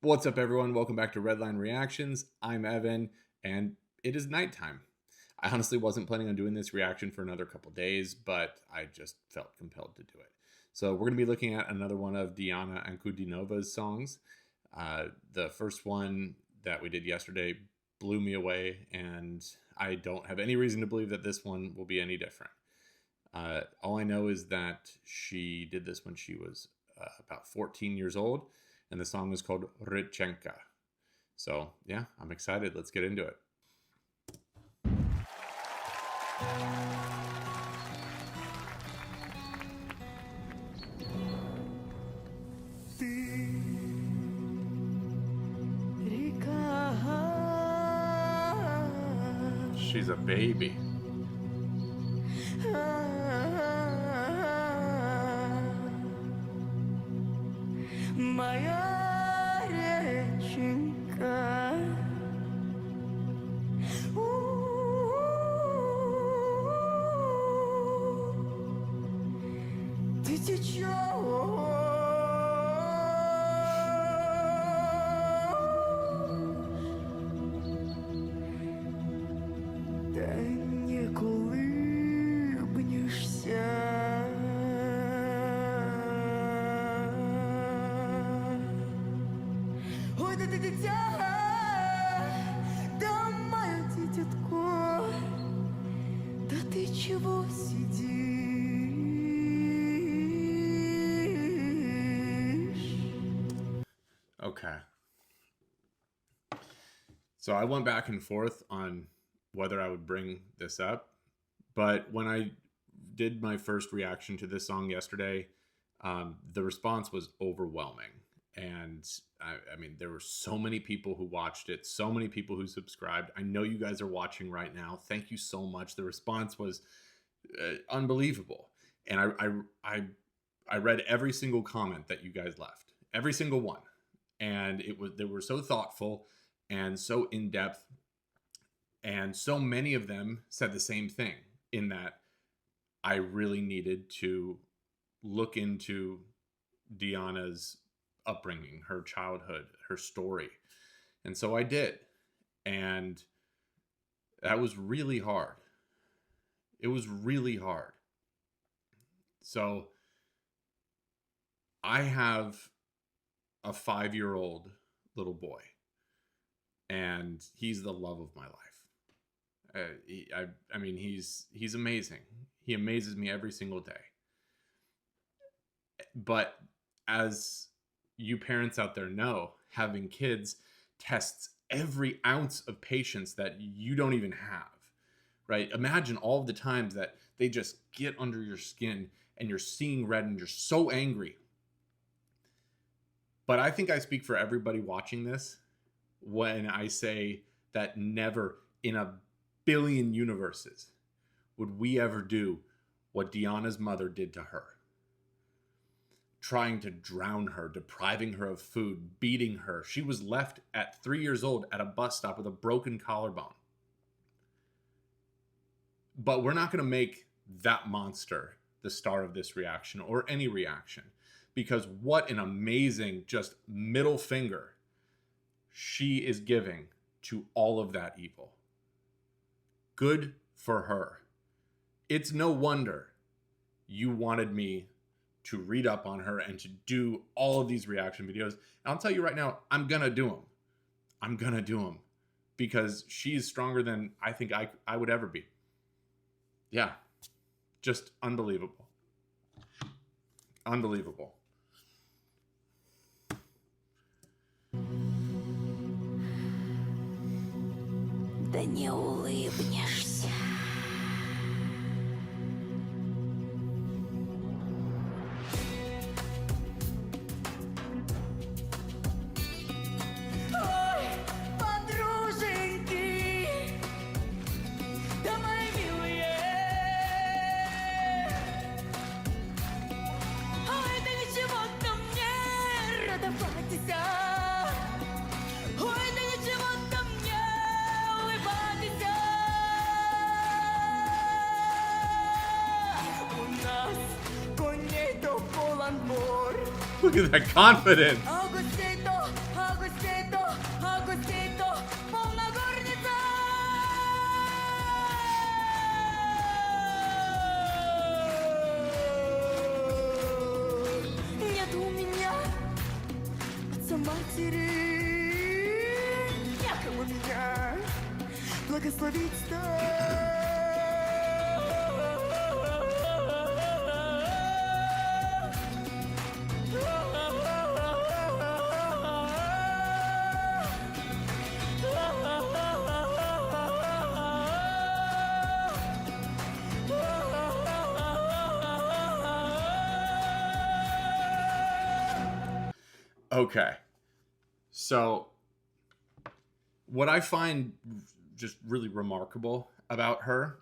What's up, everyone? Welcome back to Redline Reactions. I'm Evan, and it is nighttime. I honestly wasn't planning on doing this reaction for another couple days, but I just felt compelled to do it. So we're going to be looking at another one of Diana Ankudinova's songs. The first one that we did yesterday blew me away, and I don't have any reason to believe that this one will be any different. All I know is that she did this when she was about 14 years old, and the song is called Rechenka. So yeah, I'm excited. Let's get into it. She's a baby. Моя реченька, ты течешь, да не колыбнешься. Ой, да ты дитя, да моё дитятко, да ты чего сидишь? Okay. So I went back and forth on whether I would bring this up, but when I did my first reaction to this song yesterday, the response was overwhelming. And I mean, there were so many people who watched it, so many people who subscribed. I know you guys are watching right now. Thank you so much. The response was unbelievable. And I read every single comment that you guys left, every single one. And they were so thoughtful and so in depth. And so many of them said the same thing, in that I really needed to look into Diana's upbringing, her childhood, her story. And so I did. And that was really hard. It was really hard. So I have a 5-year-old little boy, and he's the love of my life. I mean, he's amazing. He amazes me every single day. But as you parents out there know, having kids tests every ounce of patience that you don't even have, right? Imagine all of the times that they just get under your skin and you're seeing red and you're so angry. But I think I speak for everybody watching this when I say that never in a billion universes would we ever do what Diana's mother did to her. Trying to drown her, depriving her of food, beating her. She was left at 3 years old at a bus stop with a broken collarbone. But we're not going to make that monster the star of this reaction or any reaction, because what an amazing just middle finger she is giving to all of that evil. Good for her. It's no wonder you wanted me to read up on her and to do all of these reaction videos. And I'll tell you right now, I'm going to do them. I'm going to do them because she's stronger than I think I would ever be. Yeah, just unbelievable. Unbelievable. Да не улыбнешься. Ой, подруженьки, да мои милые. Ой, да ничего-то мне радоваться. Ой, да ничего-то мне улыбаться. У нас коней-то полон двор. Look at that confidence. А гостей-то матери, некому меня благословить стать. Okay. So what I find just really remarkable about her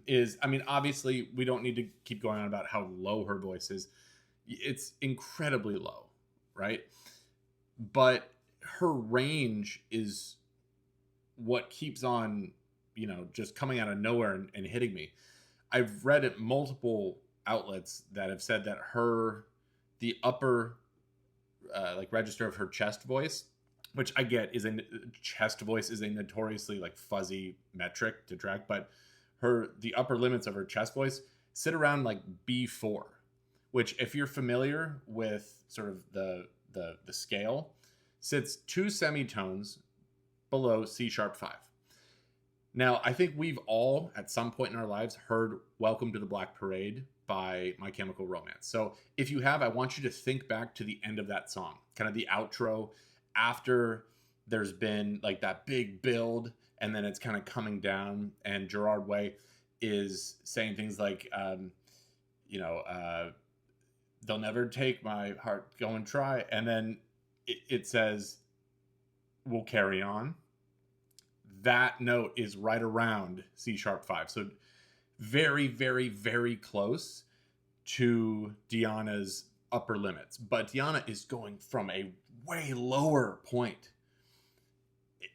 is, I mean, obviously we don't need to keep going on about how low her voice is. It's incredibly low, right? But her range is what keeps on, just coming out of nowhere and hitting me. I've read at multiple outlets that have said that the upper like register of her chest voice, which I get is chest voice is a notoriously like fuzzy metric to track, but the upper limits of her chest voice sit around like B4, which if you're familiar with sort of the scale, sits 2 semitones below C#5. Now, I think we've all at some point in our lives heard Welcome to the Black Parade by My Chemical Romance. So if you have, I want you to think back to the end of that song, kind of the outro after there's been like that big build and then it's kind of coming down, and Gerard Way is saying things like, they'll never take my heart, go and try. And then it says, we'll carry on. That note is right around C#5. So very, very, very close to Diana's upper limits. But Diana is going from a way lower point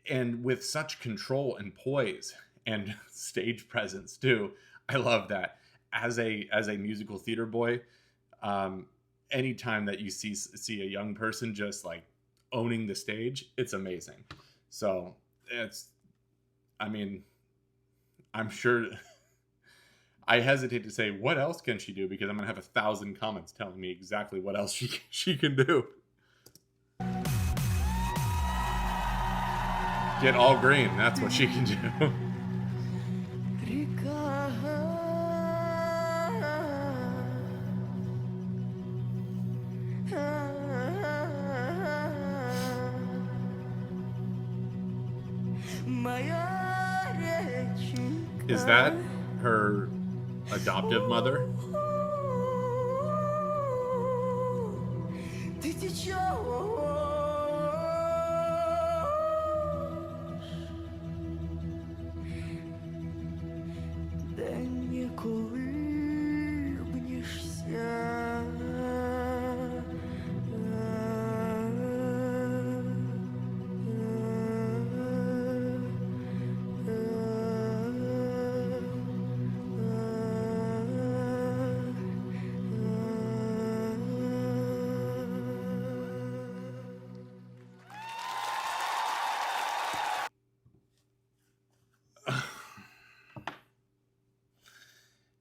and with such control and poise and stage presence too. I love that. As a musical theater boy, anytime that you see a young person just like owning the stage, it's amazing. So I'm sure I hesitate to say what else can she do, because I'm gonna have 1,000 comments telling me exactly what else she can do. Get all green, that's what she can do. Is that her adoptive mother?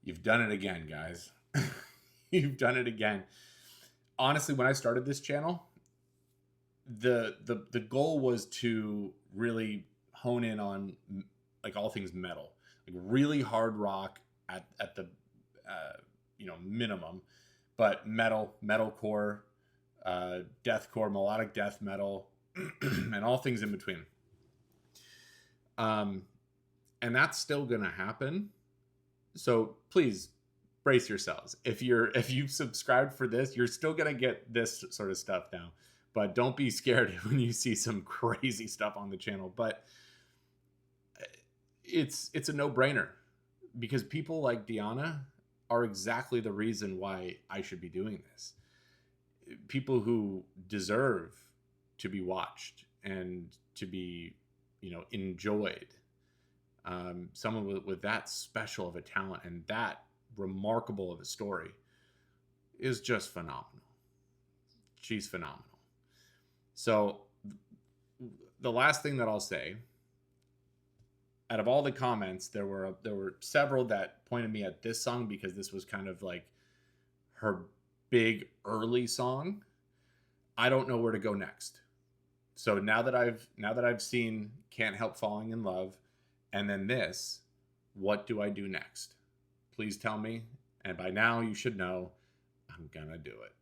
You've done it again, guys. You've done it again. Honestly, when I started this channel, the goal was to really hone in on like all things metal, like really hard rock at the minimum, but metalcore, deathcore, melodic death metal, and all things in between. And that's still gonna happen. So please brace yourselves. If you've subscribed for this, you're still gonna get this sort of stuff now. But don't be scared when you see some crazy stuff on the channel. But it's a no-brainer, because people like Diana are exactly the reason why I should be doing this. People who deserve to be watched and to be, enjoyed. Someone with that special of a talent and that remarkable of a story is just phenomenal. She's phenomenal. So the last thing that I'll say, out of all the comments, there were several that pointed me at this song because this was kind of like her big early song. I don't know where to go next. So now that I've seen Can't Help Falling in Love and then this, what do I do next? Please tell me. And by now you should know I'm gonna do it.